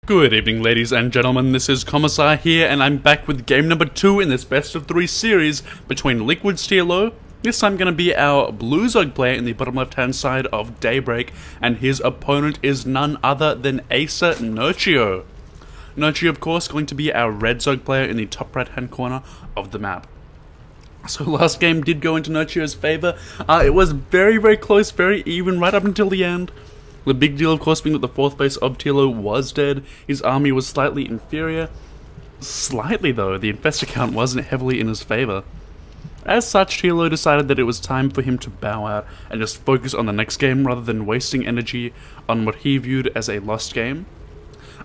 Good evening, ladies and gentlemen, this is Commissar here, and I'm back with game number 2 in this best of 3 series between Liquid's TLO. This time going to be our Blue Zog player in the bottom left hand side of Daybreak, and his opponent is none other than Acer Nerchio. Nerchio, of course, going to be our Red Zog player in the top right hand corner of the map. So last game did go into Nerchio's favour. It was very close, very even right up until the end. The big deal, of course, being that the 4th base of TLO was dead. His army was slightly inferior. Slightly, though. The infestor count wasn't heavily in his favour. As such, TLO decided that it was time for him to bow out and just focus on the next game rather than wasting energy on what he viewed as a lost game.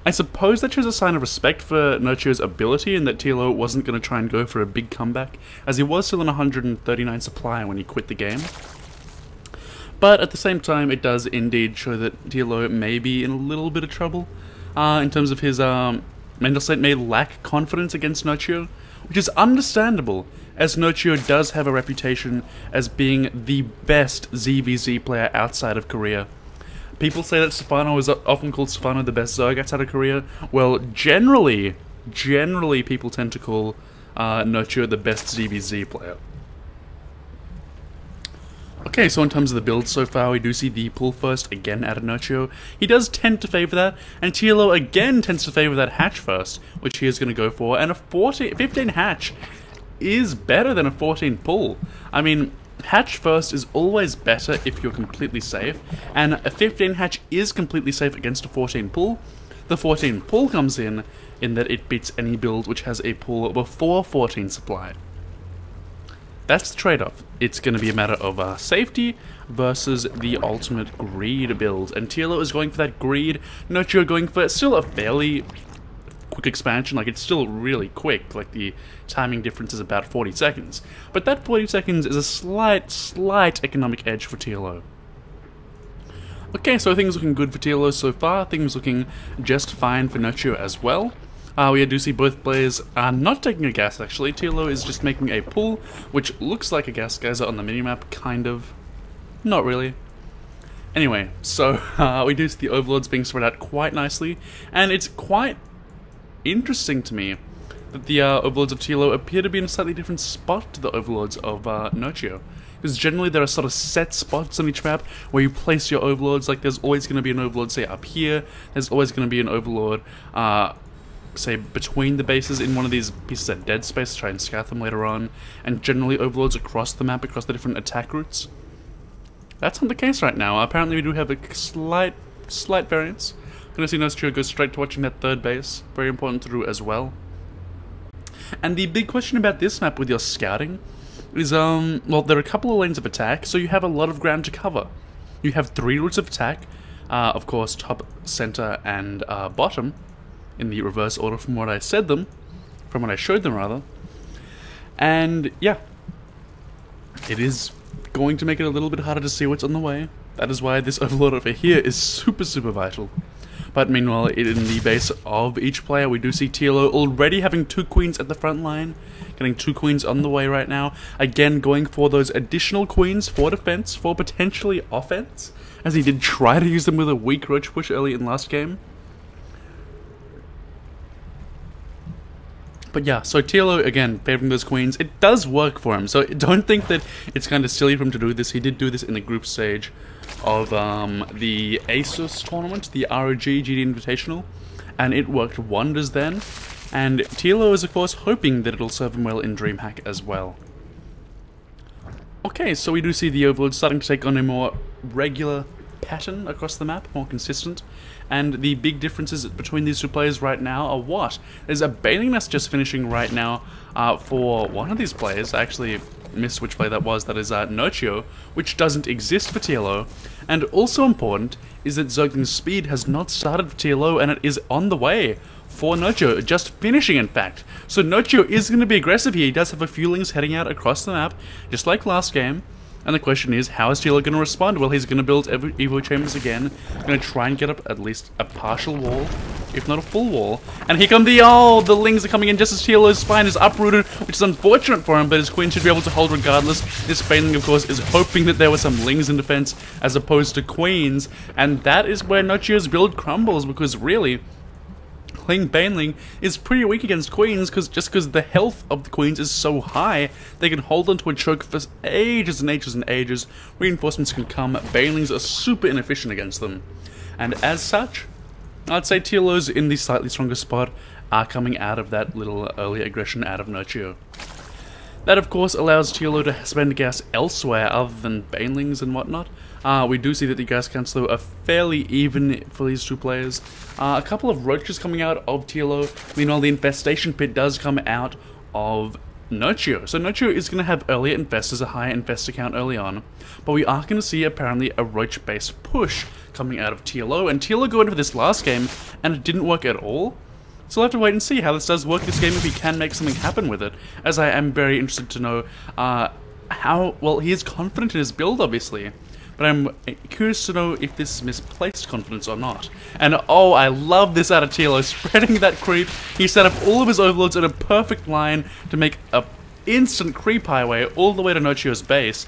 I suppose that shows a sign of respect for Nerchio's ability and that TLO wasn't going to try and go for a big comeback, as he was still in 139 supply when he quit the game. But at the same time, it does indeed show that TLO may be in a little bit of trouble in terms of his mental state may lack confidence against Nerchio, which is understandable, as Nerchio does have a reputation as being the best ZvZ player outside of Korea. People say that Stefano is often called Stefano the best Zerg outside of Korea. Well, generally people tend to call Nerchio the best ZvZ player. Okay, so in terms of the build so far, we do see the pull first again out of Nerchio. He does tend to favour that, and TLO again tends to favour that hatch first, which he is going to go for, and a 15 hatch is better than a 14 pull. I mean, hatch first is always better if you're completely safe, and a 15 hatch is completely safe against a 14 pull. The 14 pull comes in that it beats any build which has a pull before 14 supply. That's the trade-off. It's going to be a matter of safety versus the ultimate greed build. And TLO is going for that greed. Nerchio going for still a fairly quick expansion. Like, it's still really quick. Like, the timing difference is about 40 seconds. But that 40 seconds is a slight economic edge for TLO. Okay, so things looking good for TLO so far. Things looking just fine for Nerchio as well. We do see both players not taking a gas, actually. TLO is just making a pull, which looks like a gas geyser on the minimap, kind of. Not really. Anyway, so we do see the overlords being spread out quite nicely, and it's quite interesting to me that the overlords of TLO appear to be in a slightly different spot to the overlords of Nerchio. Because generally there are sort of set spots on each map where you place your overlords. Like, there's always going to be an overlord, say, up here. There's always going to be an overlord say between the bases in one of these pieces of dead space to try and scout them later on, and generally overlords across the map, across the different attack routes. That's not the case right now. Apparently we do have a slight variance. Gonna see Nerchio go straight to watching that 3rd base. Very important to do as well. And the big question about this map with your scouting is, well, there are a couple of lanes of attack, so you have a lot of ground to cover. You have 3 routes of attack, of course, top, center, and bottom, in the reverse order from what I showed them rather. And yeah, it is going to make it a little bit harder to see what's on the way. That is why this overlord over here is super vital. But meanwhile, in the base of each player, we do see TLO already having 2 queens at the front line, getting 2 queens on the way right now. Again, going for those additional queens for defense, for potentially offense, as he did try to use them with a weak roach push early in last game. But yeah, so TLO, again, favouring those queens. It does work for him, so don't think that it's kind of silly for him to do this. He did do this in the group stage of the ASUS tournament, the ROG GD Invitational, and it worked wonders then. And TLO is, of course, hoping that it'll serve him well in DreamHack as well. Okay, so we do see the overlord starting to take on a more regular pattern across the map, more consistent. And the big differences between these 2 players right now are what? There's a Bailing Nest just finishing right now for one of these players. I actually missed which player that is Nerchio, which doesn't exist for TLO. And also important is that Zergling's speed has not started for TLO, and it is on the way for Nerchio, just finishing in fact. So Nerchio is going to be aggressive here. He does have a few lings heading out across the map, just like last game. And the question is, how is TLO going to respond? Well, he's going to build Evo Chambers again. Going to try and get up at least a partial wall, if not a full wall. And here come the lings are coming in just as TLO's spine is uprooted, which is unfortunate for him, but his queen should be able to hold regardless. This Baneling, of course, is hoping that there were some lings in defense as opposed to queens. And that is where Nerchio's build crumbles, because really, Ling Baneling is pretty weak against queens, because the health of the queens is so high, they can hold onto a choke for ages and ages and ages. Reinforcements can come, Banelings are super inefficient against them. And as such, I'd say TLOs in the slightly stronger spot are coming out of that little early aggression out of Nerchio. That of course allows TLO to spend gas elsewhere other than Banelings and whatnot. We do see that the gas counts though are fairly even for these two players. A couple of roaches coming out of TLO, meanwhile the infestation pit does come out of Nerchio. So Nerchio is going to have earlier infestors, a higher infestor count early on, but we are going to see apparently a roach based push coming out of TLO, and TLO go into this last game and it didn't work at all. So we'll have to wait and see how this does work this game, if he can make something happen with it, as I am very interested to know how, well, he is confident in his build obviously, but I'm curious to know if this is misplaced confidence or not. And oh, I love this out of TLO, spreading that creep. He set up all of his overlords in a perfect line to make a instant creep highway all the way to Nerchio's base.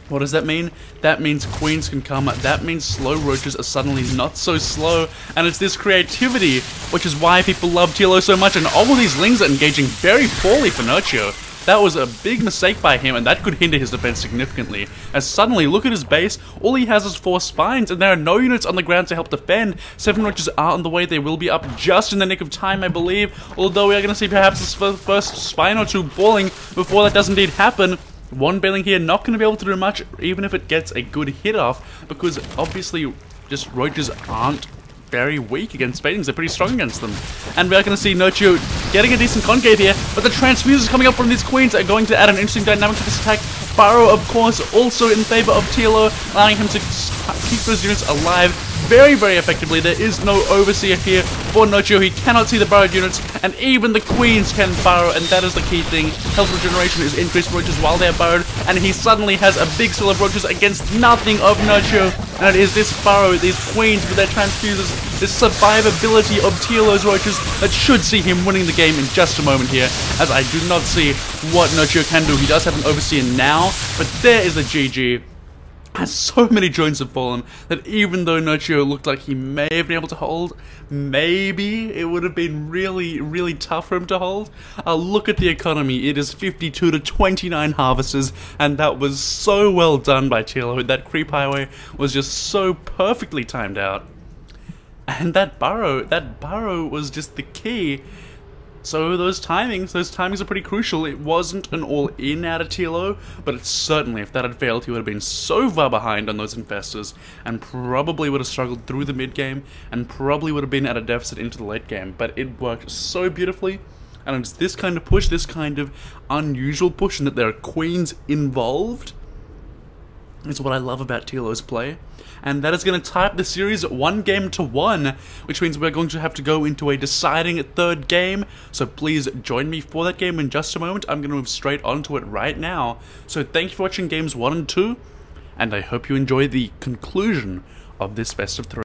What does that mean? That means queens can come, that means slow roaches are suddenly not so slow, and it's this creativity, which is why people love TLO so much, and all of these lings are engaging very poorly for Nerchio. That was a big mistake by him, and that could hinder his defense significantly, as suddenly, look at his base, all he has is 4 spines, and there are no units on the ground to help defend. 7 roaches are on the way, they will be up just in the nick of time, I believe, although we are going to see perhaps this first spine or 2 balling before that does indeed happen. One Baneling here not going to be able to do much, even if it gets a good hit off, because obviously just roaches aren't very weak against Banelings, they're pretty strong against them. And we are going to see Nerchio getting a decent concave here, but the transfuses coming up from these queens are going to add an interesting dynamic to this attack. Burrow, of course, also in favor of TLO, allowing him to keep those units alive very, very effectively. There is no overseer here for Nerchio. He cannot see the burrowed units, and even the queens can burrow, and that is the key thing. Health regeneration is increased roaches while they're burrowed, and he suddenly has a big still of roaches against nothing of Nerchio. And it is this burrow, these queens with their transfuses, this survivability of TLO's roaches that should see him winning the game in just a moment here, as I do not see what Nerchio can do. He does have an overseer now, but there is the GG. As so many joints have fallen that even though Nerchio looked like he may have been able to hold, maybe it would have been really, really tough for him to hold. Look at the economy. It is 52 to 29 harvesters, and that was so well done by TLO. That creep highway was just so perfectly timed out. And that burrow was just the key. So those timings are pretty crucial. It wasn't an all-in out of TLO, but it's certainly, if that had failed, he would have been so far behind on those infestors, and probably would have struggled through the mid-game, and probably would have been at a deficit into the late game. But it worked so beautifully, and it's this kind of push, this kind of unusual push, and that there are queens involved, is what I love about TLO's play. And that is going to tie up the series 1-1, which means we're going to have to go into a deciding 3rd game. So please join me for that game in just a moment. I'm going to move straight onto it right now. So thank you for watching games 1 and 2, and I hope you enjoy the conclusion of this best of 3.